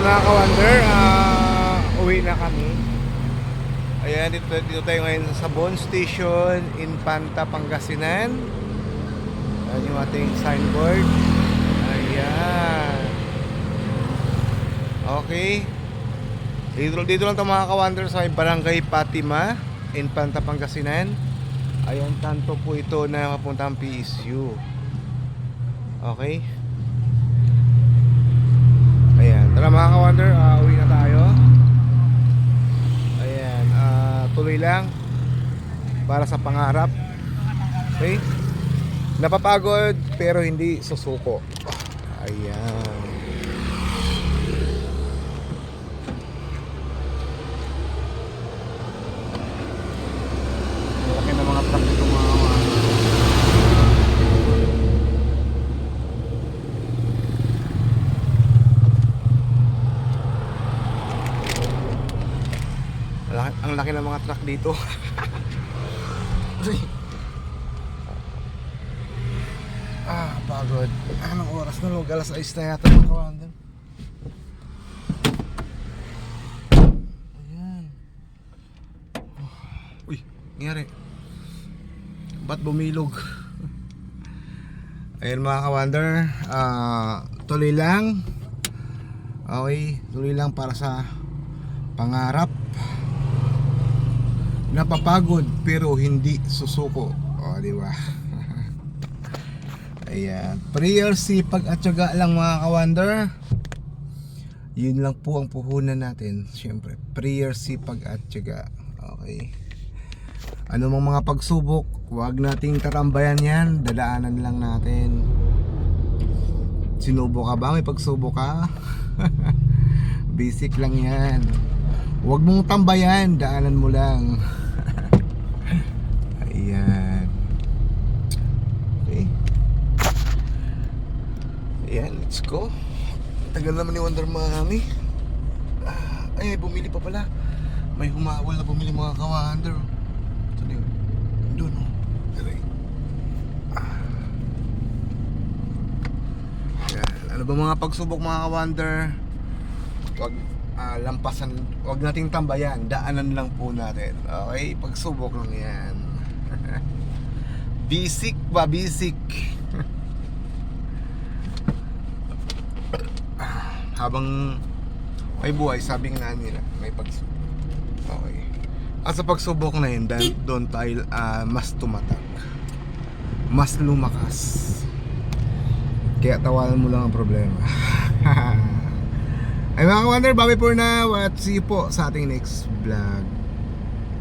mga ka-wonder, uwi na kami. Ayan, dito tayo ngayon sa Bon Station, Infanta, Pangasinan. Ayan yung ating signboard. Ayan. Okay. Dito lang ito mga ka-wonder sa may Barangay Fatima, Infanta, Pangasinan. Ayan, tanto po ito na papuntang PSU. Okay. Ayan, tara mga ka-wonder, uwi na tayo. Ayan, tuloy lang para sa pangarap. Okay? Napapagod pero hindi susuko. Ayan. Laki na mga truck dito mga ka-wonder. Ang laki ng mga truck dito. Pagod. Anong oras na log? Alas 6 na yata mga ka-wonder. Ayan. Uy, nangyari. Ba't bumilog? Ayan mga ka-wonder, tuloy lang. Okay, tuloy lang para sa pangarap. Napapagod pero hindi susuko. O, di ba? Ayan, prayer, sipag at tiyaga lang mga ka-wonder. Yun lang po ang puhunan natin. Siyempre, prayer, sipag at tiyaga. Okay. Ano mang mga pagsubok, huwag nating tatambayan yan. Dadaanan lang natin. Sinubo ka ba? May pagsubok ka? Basic lang yan. Huwag mong tambayan, daanan mo lang. Ayan. Okay. Ayan, let's go. Tagal naman ni Wonder Mami. Ay, bumili pa pala. May humawal na bumili mga ka-wonder. Saan yun? Doon, no? Aray. Ayan. Ano ba mga pagsubok mga ka-wonder? Huwag lampasan, huwag nating tambayan, daanan lang po natin. Okay, pagsubok lang yan. Basic ba, basic. Habang may buhay, sabi nga nila, may pagsubok. Okay. At sa pagsubok na yun, doon tayo mas tumatak, mas lumakas. Kaya tawanan mo lang ang problema. Ay mga ka-wonder, bye for now at see you po sa ating next vlog.